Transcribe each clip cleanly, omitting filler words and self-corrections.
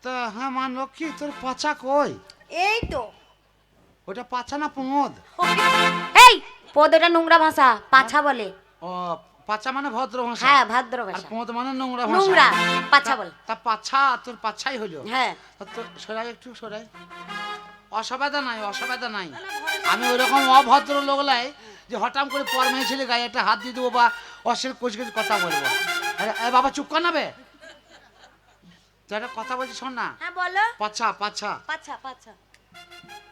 তা হ্যাঁ মা লক্ষ্মী, তোর পাছা কই? এই তো। ওটা পাছা না পোঁদ? এই পদটা নোংরা ভাষা, পাছা বলে। ও পাছা মানে ভদ্র ভাষা। হ্যাঁ ভদ্র আর ভাষা। পোঁদ মানে নোংরা ভাষা। নোংরা, পাছা বলে। তা পাছা তোর পাছাই হলো। হ্যাঁ তোর সরাই একটু সরাই। অসুবিধা নাই, অসুবিধা নাই। আমি ওইরকম অভদ্র লোক লাই যে হঠাৎ করে পর মেয়ে ছেলে গায়ে একটা হাত দিয়ে দেবো বা অশ্লীল কুচকুচ কথা বলবো। আরে বাবা চুপ কর না বে, তুই একটা কথা বলছি শোন না। হ্যাঁ বলো। পাছা পাছা পাছা পাছা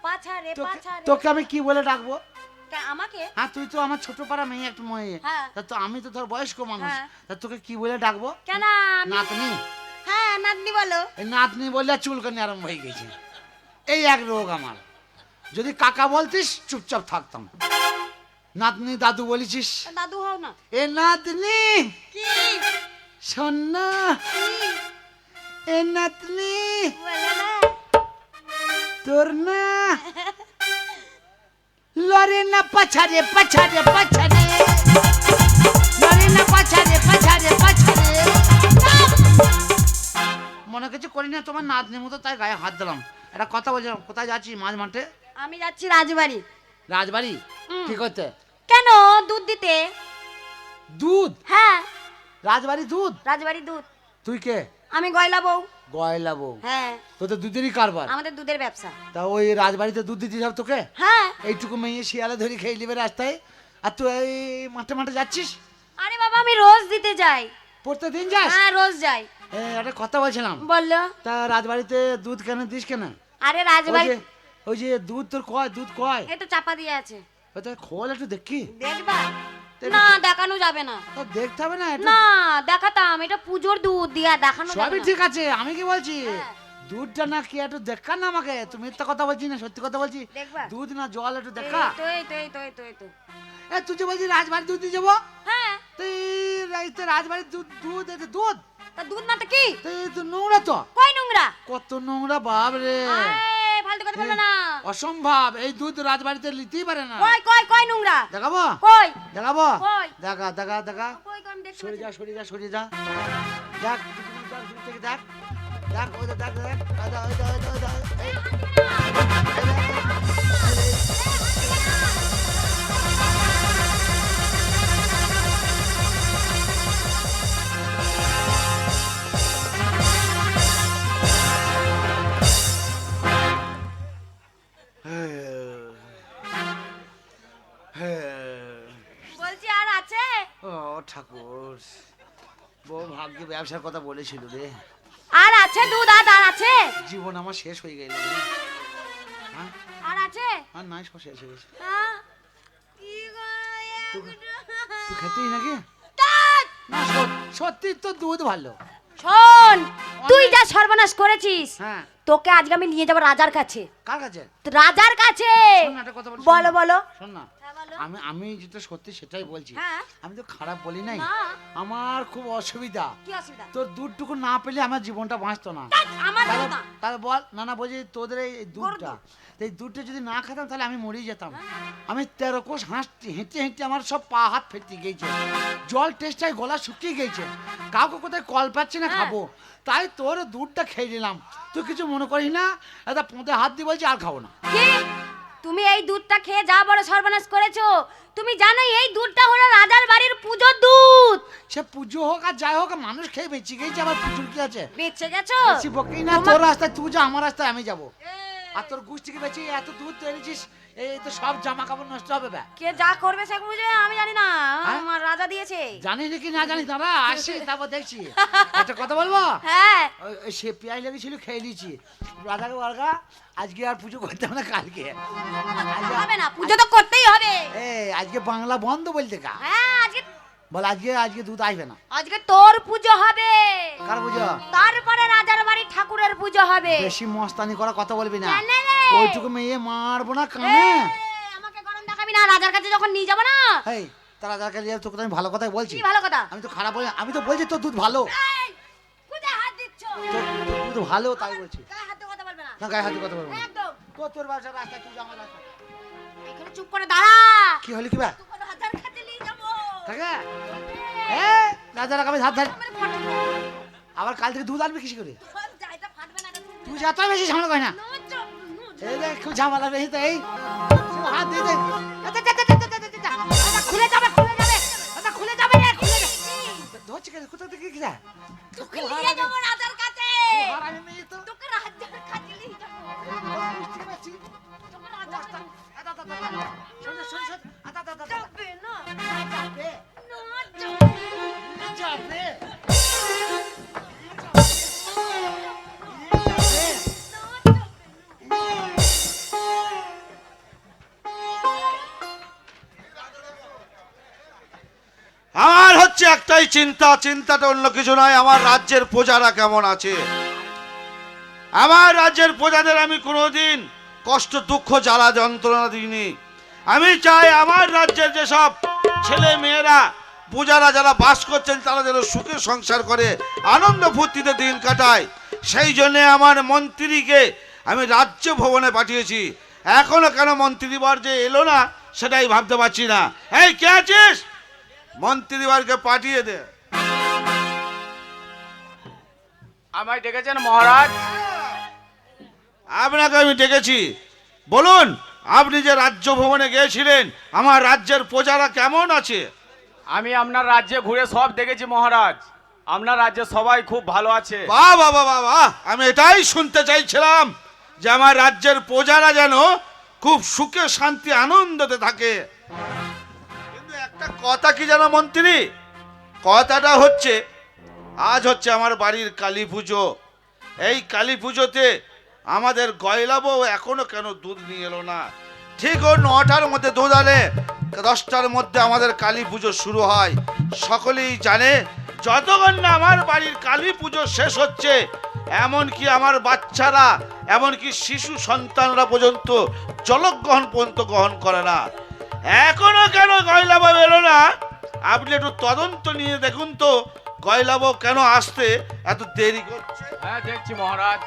পাছা রে, পাছা রে। তোকে আমি কি বলে ডাকবো? আমাকে? হ্যাঁ তুই তো আমার ছোট পাড়া মেয়ে, একটা মেয়ে। হ্যাঁ। তা তো আমি তো ধর বয়স্ক মানুষ। হ্যাঁ। তা তোকে কি বলে ডাকবো? কেন? নাতনি। হ্যাঁ নাতনি বলো। এই নাতনি বললে চুলকানি আরম্ভ হয়ে গেছে। এই এক রোগ আমার। যদি কাকা বলতিস চুপচাপ থাকতাম। নাতনি দাদু বলেছিস, দাদু হও না। এ নাতনি কি? শোন না, এ নাতনি বলো না। তোর না লরে না পাছারে পাছারে পাছারে, লরে না পাছারে পাছারে পাছারে। মনে কিছু করি না, তোমার নাতনির মতো তাই গায়ে হাত দিলাম। একটা কথা বলছিলাম, কোথায় যাচ্ছি? মাঝ মাঠে। আমি যাচ্ছি রাজবাড়ি। রাজবাড়ি? কি করতে? কেন? দুধ দিতে। দুধ? হ্যাঁ রাজবাড়ি দুধ? রাজবাড়ি দুধ। তুই কে? আমি গয়লা বউ। গয়লা বউ? হ্যাঁ তোর তো দুধেরই কারবার। আমাদের দুধের ব্যবসা। তা ওই রাজবাড়িতে দুধ দিতে যাব তোকে? হ্যাঁ। এইটুকু মেয়ে শিয়ালে ধরে খেয়ে নেবে রাস্তায়, আর তুই এই মাঠে মাঠে যাচ্ছিস? আরে বাবা আমি রোজ দিতে যাই। প্রত্যেকদিন যাস? হ্যাঁ রোজ যাই। একটা কথা বলছিলাম। বললো। তা রাজবাড়িতে দুধ কেন দিস কেন? আরে রাজবাড়ি ওই যে দুধ তোর কয়, দুধ কয়? এই তো চাপা দিয়ে আছে। ওটা খোল একটু দেখি। দেখবা? না দেখানো যাবে না। তো দেখতে হবে না একটু? না দেখাতাম, এটা পুজোর দুধ দিয়া দেখানো যাবে সবই না। ঠিক আছে, আমি কি বলছি হ্যাঁ। দুধটা না কি একটু দেখা না আমাকে। তুমি মিথ্যা কথা বলছি না সত্যি কথা বলছি? দেখবা? দুধ না জল একটু দেখা। এই তো এই তো এই তো এই তো এই তো। এ তুই যে বলছিস রাজবাড়ি দুধ দিয়ে যাবো, হ্যাঁ তুই রাজবাড়ির দুধ দুধ এটা দুধ তা দুধ না তো কি? তুই তো নোংরা তো। কই নোংরা? কত নোংরা বাপ রে, আরে ফালতু কথা বলবে না। অসম্ভব। এই দুধ রাজবাড়িতে নিতেই পারে না। কই কই কই নোংরা? দেখাবো? কই দেখাবো? কই? দেখা দেখা দেখা। কই কই আমি দেখতে সরে পাচ্ছি যা না। সরে যা সরে যা। দেখ দূর থেকে দেখ, দেখ ওই দেখ দেখ বলছি আর আছে? ও ঠাকুর, বউ ভাগ্যে ব্যবসার কথা বলেছিল রে। আর আছে দুধ? আর আছে? জীবন আমার শেষ হয়ে গেল রে। হ্যাঁ আর আছে? আর নাই, সব শেষ হয়ে গেছে। হ্যাঁ কি গো তুই খেতেই নাকি? দুধ! না সত্যি তো দুধ ভালো। শোন তুই যা সর্বনাশ করেছিস, হ্যাঁ তোকে আজকে আমি নিয়ে যাব রাজার কাছে। কার কাছে? রাজার কাছে। শোন না, একটা কথা বলি, বলো বলো। শোন না, হ্যাঁ বলো। আমি আমি যেটা সত্যি সেটাই বলছি। হ্যাঁ আমি তো খারাপ বলি নাই। না। আমার খুব অসুবিধা। কি অসুবিধা? তোর দুধটুকু না পেলে আমার জীবনটা বাঁচতো না। আমার তাহলে দুধ না। তাহলে বল না না, বলছি তোদের এই দুধটা, এই দুধটা যদি না খেতাম তাহলে আমি মরে যেতাম। আমি 13 কোষ হেঁটে হেঁটে আমার সব পা হাত ফেটে গেছে, জল টেস্টায় গলা শুকিয়ে গেছে, কাউকে কোথায় কল পাচ্ছি না খাবো, তাই তোর দুধটা খেয়ে নিলাম। তুই কিছু মনে করিস না, এটা পোঁতে হাত দিয়ে বলছি আর খাবো না। কি? তুমি এই দুধটা খেয়ে যা বড় সর্বনাশ করেছো। তুমি জানো এই দুধটা হলো রাজার বাড়ির পূজোর দুধ। সে পুজো হোক আর যাই হোক, মানুষ খেয়ে বেঁচে গেছে, আবার পুজোর কি আছে? বেঁচে গেছো? বেশি বকেই না, তোর রাস্তায় তুই যা, আমার রাস্তায় আমি যাবো। আর তোর গোষ্ঠীকে বেঁচে এত দুধ তো এনেছিস, এই তো সব জামা কাপড় নষ্ট হবে। কে যা করবে সে বুঝবে, আমি জানি না। হ্যাঁ? আমার রাজা দিয়েছে। জানিস কি না জানিস, দাঁড়া আসি তারপর দেখছি। একটা কথা বলবো? হ্যাঁ ওই সে পেঁয়াজ লেগেছিল, খেয়ে নিয়েছি। রাজাকে বলগা আজকে আর পুজো করতে হবে না, কালকে। হবে না, পুজো তো করতেই হবে। আজকে বাংলা বন্ধ বলতে কা। হ্যাঁ আজকে বল আজকে আজকে দুধ আসবে না। আজকে তোর পুজো হবে। কার পুজো? তারপরে রাজার বাড়ি ঠাকুরের পুজো হবে। বেশি মস্তানি করা কথা বলবি না। কেন রে? ওইটুকু মেয়ে মারবো না কানে। আমাকে গরম দেখাবি না, রাজার কাছে যখন নিয়ে যাবো না। এই তারা যাকে নিয়ে তোকে তো আমি ভালো কথাই বলছি। কি ভালো কথা? আমি তো খারাপ বলি, আমি তো বলছি তোর দুধ ভালো। এই, কোথায় হাত দিচ্ছ? তোর দুধ ভালো তাই বলছি। গায়ে হাতে কথা বলবে না। না গায়ে হাতে কথা বলবো না। একদম। তোর ব্যবসার রাস্তা, তুই আমার রাস্তা। এখানে চুপ করে দাঁড়া। কি হলি কি বা? তোকে রাজার কাছে নিয়ে যাবো। থাকে রাজার আমি হাত ধর। আবার কাল থেকে দুধ আনবি কিসে করে? যা, এটা ফাটবে না, এটা তুই যত বেশি ঝামেলা করি না এই দেখ খুব ঝামেলা বেশি তো এই হাত দিয়ে দে খুলে যাবে খুলে যাবে রে খুলে যাবে ধরছে কেন কোথা থেকে কি যা তোকে নিয়ে যাবো রাজার কাছে হারামি মেয়ে তো তোকে রাজার কাছে নিয়ে যাবো বুঝতে পারছি তোকে রাজার কাছে শোন শোন শোন যাবে না যাবে না যাবে আমার হচ্ছে একটাই চিন্তা, চিন্তাটা অন্য কিছু নয়, আমার রাজ্যের প্রজারা কেমন আছে। আমার রাজ্যের প্রজাদের আমি কোনোদিন কষ্ট দুঃখ জ্বালা যন্ত্রণা দিইনি। আমি চাই আমার রাজ্যের যেসব ছেলে মেয়েরা প্রজারা যারা বাস করছেন তারা যেন সুখে সংসার করে আনন্দ ফুর্তিতে দিন কাটায়। সেই জন্যে আমার মন্ত্রীকে আমি রাজ্য ভবনে পাঠিয়েছি। এখনো কেন মন্ত্রীবর যে এলো না সেটাই ভাবতে পারছি না। এই কে আছিস? মন্ত্রীবারকে পাঠিয়ে দে। আমায় ডেকেছেন মহারাজ? আপনাকে আমি ডেকেছি। বলুন, আপনি যে রাজ্য ভবনে গিয়েছিলেন আমার রাজ্যের প্রজারা কেমন আছে? আমি আপনার রাজ্যে ঘুরে সব দেখেছি মহারাজ, আপনার রাজ্যে সবাই খুব ভালো আছে। বাহ বাহ বাহ বাহ বাহ, আমি এটাই শুনতে চাইছিলাম যে আমার রাজ্যের প্রজারা যেন খুব সুখে শান্তি আনন্দতে থাকে। কিন্তু একটা কথা কি জানো মন্ত্রী, কথাটা হচ্ছে আজ হচ্ছে আমার বাড়ির কালী পুজো। এই কালী পুজোতে আমাদের গয়লা বউ এখনো কেন দুধ নিয়ে এলো না? ঠিক ও 9টার মধ্যে দুধ আনে, 10টার মধ্যে আমাদের কালী পুজো শুরু হয়। সকলেই জানে যতক্ষণ না আমার বাড়ির কালী পুজো শেষ হচ্ছে এমনকি আমার বাচ্চারা এমনকি শিশু সন্তানরা পর্যন্ত জলগ্রহণ পর্যন্ত গ্রহণ করে না। এখনো কেন গয়লা বউ এলো না? আপনি একটু তদন্ত নিয়ে দেখুন তো গয়লা বউ কেন আসতে এত দেরি করছে। হ্যাঁ দেখছি মহারাজ।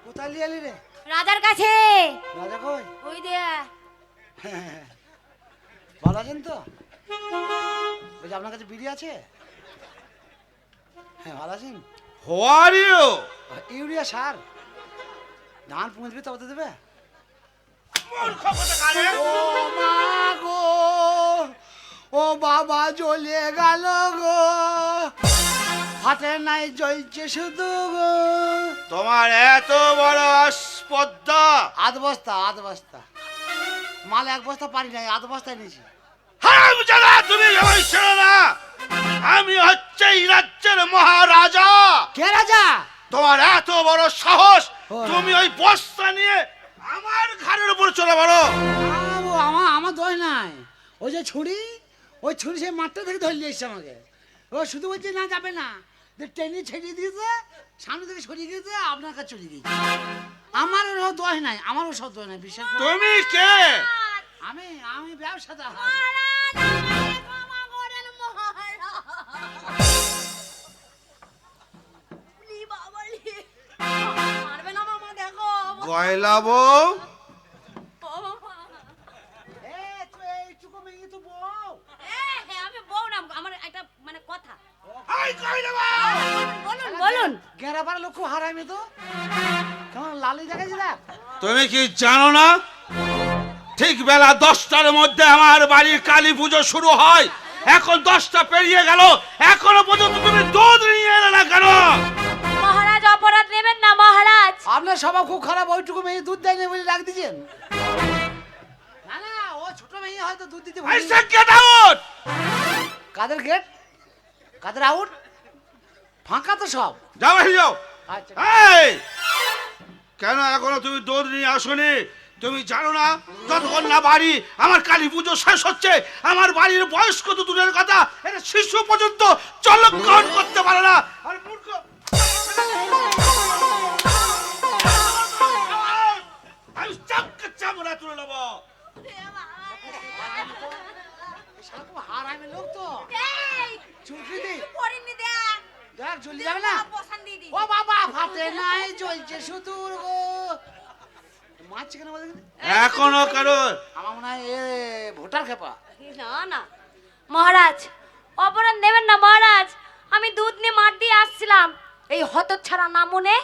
কোথায় লিয়ে এলি রে? রাজার কাছে রাজা কই? ওই দে ভালো আছেন তো? বলছি আপনার কাছে বিড়ি আছে? হ্যাঁ ভালো আছেন? How are you? ইউরিয়া সার ধান পুঁজবে তবে তো দেবে। ও মা গো, ও বাবা জ্বলে গেল গো, হাতে নাই জ্বলছে শুধু গো। তোমার এত বড় আসপদ্দা! আধ বস্তা মাল এক বস্তা পারি নাই, আধ বস্তায় নিয়েছি। হারামজাদা, তুমি ভেবে ছিল না আমি হচ্ছে এই রাজ্যের মহারাজা? কে রাজা? তোমার এত বড় সাহস, ও। তুমি ওই বস্তা নিয়ে আমার ঘাড়ের উপর চলে বলো? আমার দোষ নাই, ওই যে ওই ছুরি সে মাঠটা থেকে ধরে নিয়ে এসছে আমাকে। ও শুধু বলছে না যাবে না, ট্রেনে ছেড়ে দিয়েছে, সামনে থেকে সরিয়ে গিয়েছে, আপনার কাছে চলে গিয়েছে। আমার ওর দোষ নাই, আমারও সব দোষ নাই, বিশ্বাস করুন। তুমি কে? আমি ব্যবসাদার। গয়লা বউ, আমি বউ না, আমার একটা মানে কথা। এই গয়লা বউ! বলুন গেরাবার লোক খুব হারামি তো, কেমন লালি দেখাচ্ছি দেখ। তুমি কি জানো না ঠিক বেলা 10টার মধ্যে আমার বাড়ির কালী পুজো শুরু হয়? এখন 10টা পেরিয়ে গেল, এখনো পর্যন্ত তুমি দুধ নিয়ে এলে না কেন? মহারাজ অপরাধ নেবেন না মহারাজ। আপনার স্বভাব খুব খারাপ, ওইটুকু মেয়ে দুধ দেয়নি বলে রাখ দিচ্ছেন। না না, ও ছোট মেয়ে হয়তো দুধ দিতে ভুলে গেছে। Get out! কাদের গেট? কাদের আউট? ফাঁকা তো সব। যাও বাড়ি যাও। আচ্ছা এই কেন এখনো তুমি দুধ নিয়ে আসোনি? তুমি জানো না যতক্ষণ না বাড়ি আমার কালী পুজো শেষ হচ্ছে আমার বাড়ির বয়স্ক তো দূরের কথা, এটা শিশু পর্যন্ত জলগ্রহণ করতে পারে না। আর মূর্খ, আমি চামড়া তুলে নেবো। হারামি লোক তো, চুলকি দি চলে যাবে না ও বাবা ফাটে নাই জ্বলছে শুধু গো মাছ কেন বলে এখনো কারো আমার মনে হয় এ ভোটার খেপা না না মহারাজ, অপরাধ নেবেন না মহারাজ। আমি দুধ নিয়ে মাঠ দিয়ে আসছিলাম, এই হতচ্ছাড়া না মনে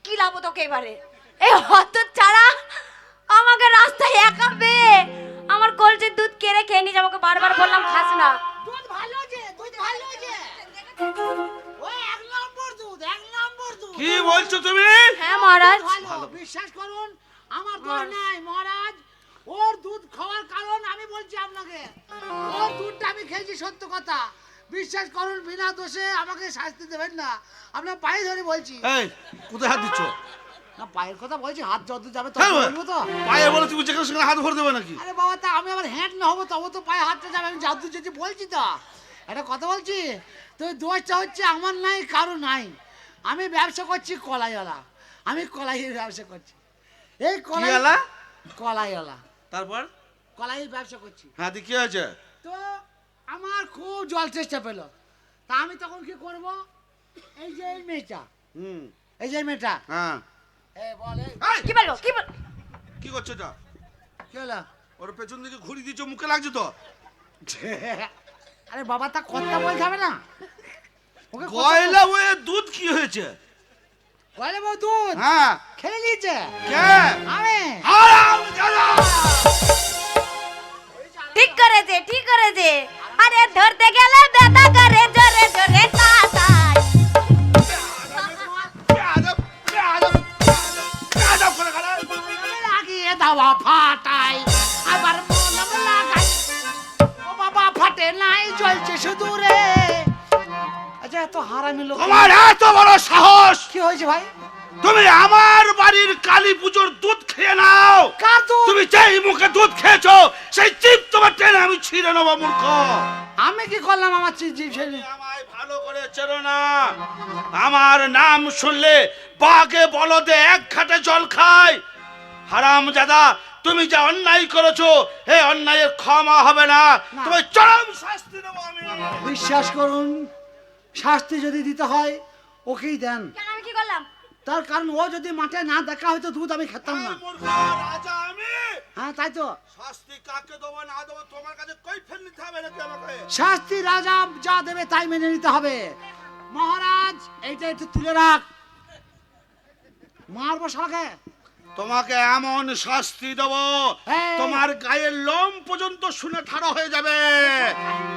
কি লাভ তোকে এবারে, এই হতচ্ছাড়া আমাকে রাস্তায় একা পেয়ে আমার কলসির দুধ কেড়ে খেয়ে নিয়ে আমাকে বারবার বললাম খাস না। দুধ ভালো যে দুধ ভালো যে ওই এক নম্বর দুধ কি বলছো তুমি? হ্যাঁ মহারাজ, ভালো বিশ্বাস করুন আমার দোষ নাই মহারাজ। ওর দুধ খাওয়ার কারণ আমি বলছি আপনাকে, ওর দুধটা আমি খেয়েছি সত্য কথা। বিশ্বাস করুন বিনা দোষে আমাকে শাস্তি দেবেন না, আপনার পায়ে ধরে বলছি। এই কোথায় হাত দিচ্ছ? না পায়ের কথা বলছি, হাত যত যাবে তত হ্যাঁ, বলবো তো। পায়ে বলে তুমি যেখানে সেখানে হাত ভরে দেবে নাকি? আরে বাবা তা আমি আবার হ্যান্ড না হবো তবে তো পায়ে হাতটা যাবে, আমি জাদু যদি বলছি তো একটা কথা বলছি। তো দোষটা হচ্ছে আমার নাই কারো নাই। আমি ব্যবসা করছি কলাইওয়ালা, আমি কলাইয়ের ব্যবসা করছি। এই কলাই গেলা কলাইওয়ালা তারপর কলাইয়ের ব্যবসা করছি। হ্যাঁ কি হয়েছে? তো আমার খুব জল চেষ্টা পেলো, তা আমি তখন কি করব, এই যে এই মেয়েটা, হুম এই যে এই মেয়েটা হ্যাঁ বলে এই, কি বলবো কি বল কি করছো এটা? কি হলো? ওর পেছন দিকে ঘুরি দিচ্ছ, মুখে লাগছে তো। আরে বাবা তা কথা বলতে হবে না, ওকে গয়লা ওয়ে দুধ কি হয়েছে? কয়লা বউ দুধ হ্যাঁ খেয়ে নিয়েছে। কে? আমি হারামজাদা! ঠিক করেছে ঠিক করেছে। আরে ধরতে গেলে ব্যথা করে জোরে জোরে তাতাই। বেয়াদব, বেয়াদব, বেয়াদব করে গেলা। মলম লাগিয়ে দাওয়া ফাটাই, আবার মলম লাগাই, ও বাবা ফাটে নাই জ্বলছে শুধু রে। আচ্ছা এত হারামি লোক, তোমার এত বড় সাহস, কি হয়েছে ভাই? তুমি আমার বাড়ির কালী পুজোর দুধ খেয়ে নাও। কার দুধ? তুমি যেই মুখে দুধ খেয়েছো সেই চিপ তোমার টেনে আমি ছিঁড়ে নেবো মূর্খ। আমি কি করলাম আমার জিভ ছেড়ে? আমায় ভালো করে চেনো না, আমার নাম শুনলে বাঘে বলদে এক ঘাটে জল খায়। হারামজাদা, তুমি যা অন্যায় করেছো এই অন্যায়ের ক্ষমা হবে না, না। তুমি চরম শাস্তি দেবো আমি। বিশ্বাস করুন শাস্তি যদি দিতে হয় ওকেই দেন, কেন আমি কি করলাম? তার কারণ ও যদি মাঠে না দেখা হয়তো দুধ আমি খেতাম না। এই মূর্খ রাজা আমি, হ্যাঁ তাই তো, শাস্তি কাকে দেবো না দেবো তোমার কাছে কৈফিয়ত নিতে হবে নাকি আমাকে? শাস্তি রাজা যা দেবে তাই মেনে নিতে হবে। মহারাজ এইটা একটু তুলে রাখ, মারবো শাকে। তোমাকে এমন শাস্তি দেবো এই। তোমার গায়ের লোম পর্যন্ত শুনে ঠাড়া হয়ে যাবে।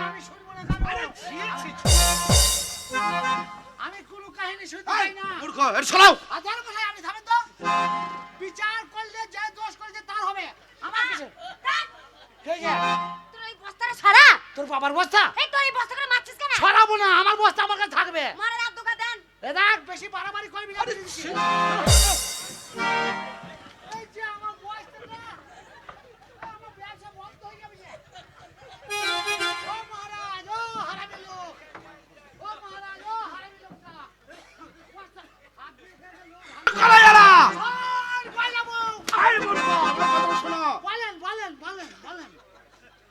আমি শুনবো না কেন? আরে ছি, ছি, ছি। আমি কোনো কাহিনী শুনতে এই, চাই না। মূর্খ এর সরাও। আর ধরো কোথায় আপনি থামেন তো। বিচার করলে যে দোষ করেছে তার হবে, আমার কিছু ঠিক আছে। তোর এই বস্তাটা ছড়া, তোর বাবার বস্তা এই তোর এই বস্তা করে মারছিস কেন? ছড়াবো না, আমার বস্তা আমার কাছে থাকবে। মারা রাত দোকা দেন। এ দেখ বেশি বাড়াবাড়ি করবি না। এই যে আমার বস্তাটা, আমার ব্যবসা বন্ধ হয়ে যাবে যে। ও মহারাজ, ও হারামি লোক, ও মহারাজ, ও হারামি লোকটা। বস্তা হাত দিয়ে ফেলে লোক হারামি। কালা জ্বালা। ওই বললামো। এই মূর্খ, আমার কথা শোনো। বলেন বলেন বলেন বলেন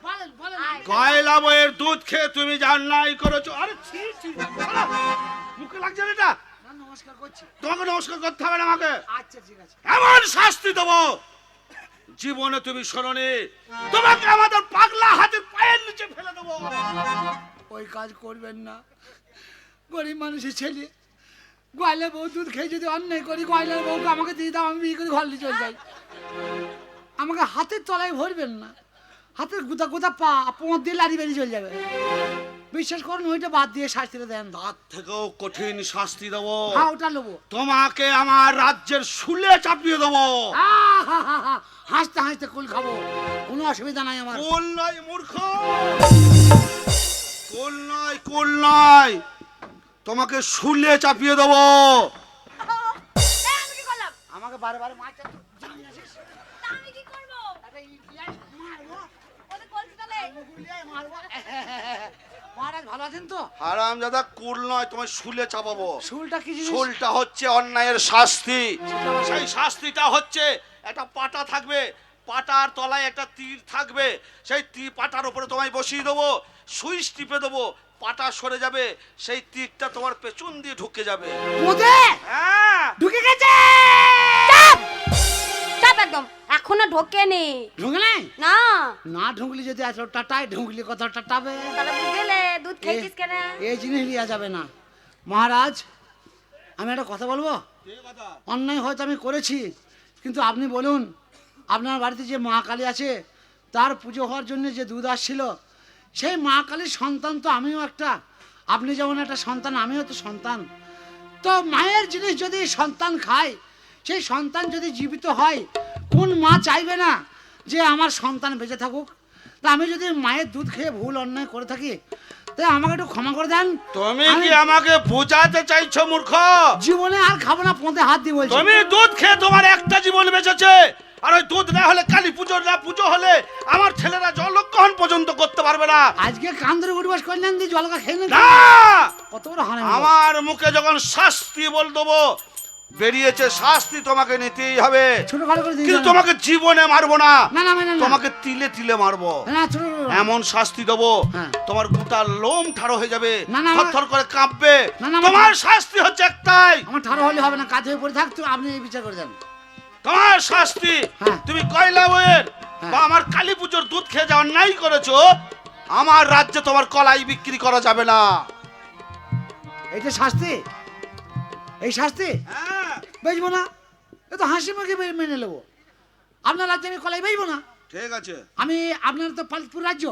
বলেন বলেন। গয়লা বইয়ের দুধ খেয়ে তুমি যা অন্যায় করেছো। আরে ছি, ছি, সরাও। মুখে লাগছে না এটা? না, নমস্কার করছি। তোমাকে নমস্কার করতে হবে না আমাকে। আচ্ছা ঠিক আছে। এমন শাস্তি দেবো জীবনে তুমি শোনোনি, তোমাকে আমাদের পাগলা হাতের পায়ের নিচে ফেলে দেবো। ওই কাজ করবেন না, গরিব মানুষের ছেলে। গয়লা বউ দুধ খেয়ে যদি অন্যায় করি, গয়লার বউকে আমাকে দিয়ে দাও, আমি বিয়ে করে ঘর নিয়ে চলে যাই। আমাকে হাতের তলায় ভরবেন না, হাতের গুদা গুদা পা পোঁত দিয়ে লাড়ি বেরিয়ে চলে যাবে। বিশ্বাস করুন ওইটা বাদ দিয়ে শাস্তিটা দেন। তার থেকেও কঠিন শাস্তি দেবো, হ্যাঁ ওটা নেবো। তোমাকে আমার রাজ্যের শুলে চাপিয়ে দেবো। হাসতে হাসতে কুল খাবো, কোনো অসুবিধা নাই আমার। কুল নয় মূর্খ, কুল নয়, কুল নয়, তোমাকে শুলে চাপিয়ে দেবো। এই আমি কি করলাম? আমাকে বারে বারে মারতে জানি আসিস। তা আমি কি করব? আরে ইলিয়াস মারবো, ওদের কলসি তলে। মুগুলিয়ায় মারবো। মহারাজ ভালো আছেন তো? হারামজাদা, কুল নয়, তোমায় শুলে চাপাবো। শুলটা কি জিনিস? শুলটা হচ্ছে অন্যায়ের শাস্তি। সেই শাস্তিটা হচ্ছে একটা পাটা থাকবে, পাটার তলায় একটা তীর থাকবে, সেই তীর পাটার উপরে তোমায় বসিয়ে দেবো, সুইচ টিপে দেবো, পাটা সরে যাবে, সেই তীরটা তোমার পেছন দিয়ে ঢুকে যাবে। ওদে হ্যাঁ, ঢুকে গেছে। চাপ চাপ একদম, এখনো ঢোকেনি। ঢুকে নাই? না না ঢুকলি যদি আজ টাটাই ঢুকলি কত টাটাবে। তাহলে বুঝলে দুধ খেয়েছিস কেন? এই জিনিস লিয়া যাবে না মহারাজ। আমি একটা কথা বলবো, অন্যায় হয়তো আমি করেছি, কিন্তু আপনি বলুন, আপনার বাড়িতে যে মা কালী আছে, তার পুজো হওয়ার জন্য যে দুধ আসছিল, সেই মা কালীর সন্তান তো আমিও একটা। আপনি যেমন একটা সন্তান, আমিও তো সন্তান। তো মায়ের জিনিস যদি সন্তান খায়, সেই সন্তান যদি জীবিত হয়, কোন মা চাইবে না যে আমার সন্তান বেঁচে থাকুক? তা আমি যদি মায়ের দুধ খেয়ে ভুল অন্যায় করে থাকি, তাই আমাকে একটু ক্ষমা করে দেন। তুমি আমি কি আমাকে বোঝাতে চাইছো মূর্খ? জীবনে আর খাবো না, পোঁতে হাত দিয়ে বলছি। তুমি দুধ খেয়ে তোমার একটা জীবন বেঁচেছে, আর ওই দুধ না হলে কালী পুজোর না পুজো হলে আমার ছেলেরা জলগ্রহণ পর্যন্ত করতে পারবে না। আজকে কান ধরে উঠবাস করলেন দিয়ে জলকা খেয়ে নেন। না, কত বড় হারামি। আমার মুখে যখন শাস্তি বল দেবো, বেরিয়েছে শাস্তি তোমাকে নিতেই হবে। ছোটখাটো করে দিয়ে কিন্তু যান। তোমাকে জীবনে মারবো না, না না মানে না। তোমাকে তিলে তিলে মারবো। না ছোট ছোট। এমন শাস্তি দেবো, হ্যাঁ। তোমার গোটা লোম ঠাড়ো হয়ে যাবে, না, না, থরথর করে কাঁপবে। না, না, তোমার শাস্তি হচ্ছে একটাই, আমার ঠাড়ো হলে হবে না, কাজ হয়ে পড়ে থাকতো, আপনি এই বিচার করে দেন। তোমার শাস্তি হ্যাঁ। তুমি কয়লা বইয়ের হ্যাঁ। বা আমার কালী পুজোর দুধ খেয়ে যা অন্যায় করেছো, আমার রাজ্যে তোমার কলাই বিক্রি করা যাবে না। এইটা শাস্তি, এই শাস্তি হ্যাঁ, বেচবো না। এ তো হাসি মুখে মেনে নেবো। আপনার রাজ্যে আমি কলাই বেচবো না। ঠিক আছে। আমি আপনার তো পালপুর রাজ্য,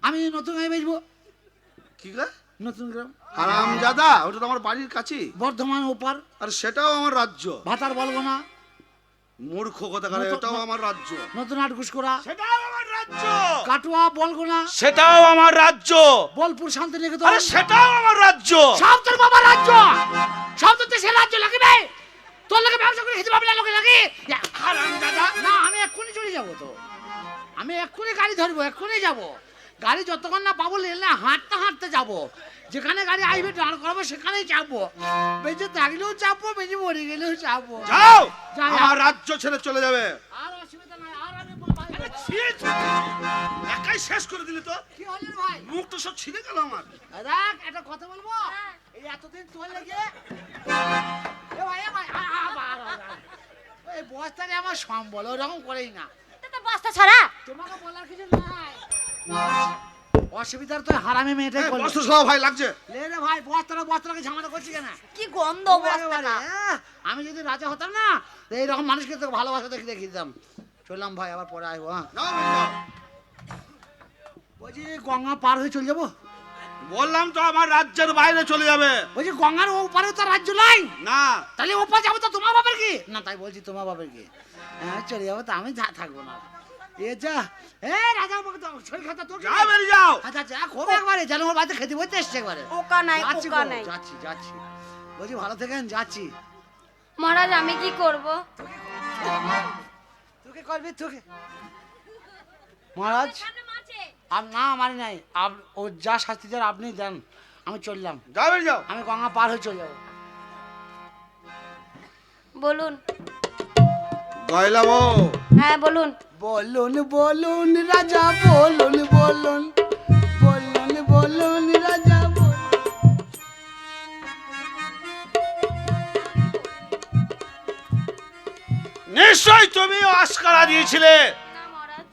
আমি নতুন গায়ে বেচবো। কি গা? নতুন গ্রাম, হারামজাদা, ওটা তো আমার বাড়ির কাছে, বর্ধমান ওপার, আর সেটাও আমার রাজ্য। ভাতার বলবো না। মূর্খ কথাকার, নতুন- এটাও আমার রাজ্য। নতুন আটঘুষ করা, সেটাও আমার রাজ্য। কাটুয়া বলবো না। সেটাও আমার রাজ্য। বোলপুর শান্তিনিকেতন, আরে সেটাও আমার রাজ্য। সব তোর বাবার রাজ্য, সব তোর দেশের রাজ্য লাগবে। তোর লাগে ব্যবসা করে খেতে পারবি না, লোকে লাগে। হারামজাদা, না, আমি এক্ষুনি চলে যাবো। তো আমি এক্ষুনি গাড়ি ধরবো, এক্ষুনি যাবো। গাড়ি যতক্ষণ না পাবো লেনে হাঁটতে হাঁটতে যাবো। যেখানে গাড়ি আইবে দাঁড় করাবো সেখানেই চাপবো। বেঁচে থাকলেও চাপবো, বেঁচে মরে গেলেও চাপবো। যাও, যাই। আমার রাজ্য ছেড়ে চলে যাবে। আর অসুবিধা নাই, আর আমি ছি, ছি, ছি। একাই শেষ করে দিলি তো, কি হলেন ভাই? মুখ তো সব ছিঁড়ে গেল আমার। দেখ, একটা কথা বলবো। এই এতদিন তোর লেগে এ ভাই, এ ভাই, এই বস্তারে আমার সম্বল ওরকম করেই না। তো বস্তা ছাড়া তোমাকে বলার কিছু নাই। অসুবিধার তো হারামি মেয়েটাই করলো। বস্তু সব ভাই লাগছে। লে রে ভাই, বস্তাটাকে ঝামেলা করছি কেন? কি গন্ধ বস্তা না। আমি যদি রাজা হতাম না, তো এইরকম মানুষকে তো ভালোবাসা দেখে দেখিয়ে দিতাম। চললাম ভাই, আবার পরে আসবো। হ্যাঁ, যাও, যাও। বলছি গঙ্গা পার হয়ে চলে যাবো। বললাম তো আমার রাজ্যের বাইরে চলে যাবে। বলছি গঙ্গার ওপারেও তো রাজ্য নাই, না, তাহলে ওপার যাবো তো তোমার বাপের কি? না, তাই বলছি তোমার বাপের কি? হ্যাঁ, চলে যাবো তো, আমি থাকবো না। এ যা, এ রাজা আমাকে তো শরীর খাতা তোর যাও, বেরিয়ে যাও। আচ্ছা আচ্ছা, খুব একবারে যেন আমার বাড়িতে খেতে বলতে এসছে একবারে। পোকা নাই, যাচ্ছি পোকা গো, নাই। যাচ্ছি যাচ্ছি। বলছি ভালো থেকেন, যাচ্ছি। মহারাজ আমি কি করব? তোকে করবি তোকে মহারাজ। না, আমার নাই। ও যা শাস্তি দেন আপনি দেন, আমি চললাম। যাও, বেরিয়ে যাও। আমি গঙ্গা পার হয়ে চলে যাবো। বলুন। গয়লা বউ, হ্যাঁ বলুন। বলুন বলুন রাজা, বলুন বলুন, বলুন বলুন রাজা, বলুন। নিশ্চয় তুমি আস্কারা দিয়েছিলে, না মহারাজ।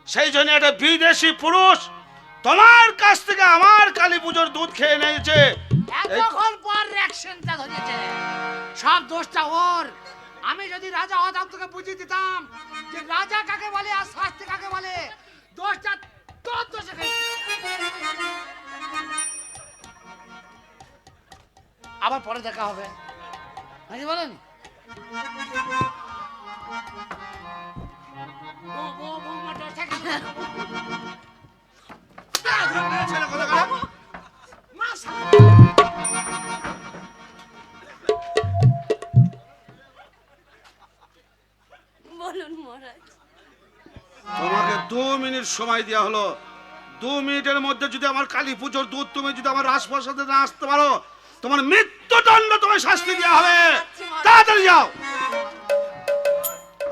সেই জন্য একটা বিদেশি পুরুষ তোমার কাছ থেকে আমার কালী পুজোর দুধ খেয়ে নিয়েছে। এতক্ষণ পর রিঅ্যাকশনটা ধরেছে। সব দোষটা ওর। আমি যদি রাজা হতাম তোকে বুঝিয়ে দিতাম যে রাজা কাকে বলে আর শাস্তি কাকে বলে। দোষটা তোর দোষে খেয়েছে। আবার পরে দেখা হবে, নাকি বলেন? বৌমাটা থাকে না। ছেলে কোথাকার? মা সামনে। বলুন মহারাজ। তোমাকে 2 মিনিট সময় দেওয়া হলো। 2 মিনিটের মধ্যে যদি আমার কালী পুজোর দুধ তুমি যদি আমার রাজপ্রাসাদে না আসতে পারো, তোমার মৃত্যুদণ্ড তোমায় শাস্তি দেওয়া হবে। তাড়াতাড়ি যাও।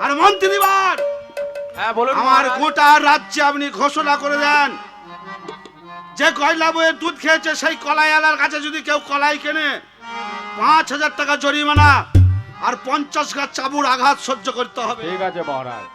আর মন্ত্রীবার, হ্যাঁ বলুন আমার মহারাজ। গোটা রাজ্যে আপনি ঘোষণা করে দেন যে কয়লা বইয়ের দুধ খেয়েছে সেই কলাইওয়ালার কাছে যদি কেউ কলাই কেনে 5,000 টাকা জরিমানা আর 50 গাছ চাবুর আঘাত সহ্য করতে হবে। ঠিক আছে মহারাজ।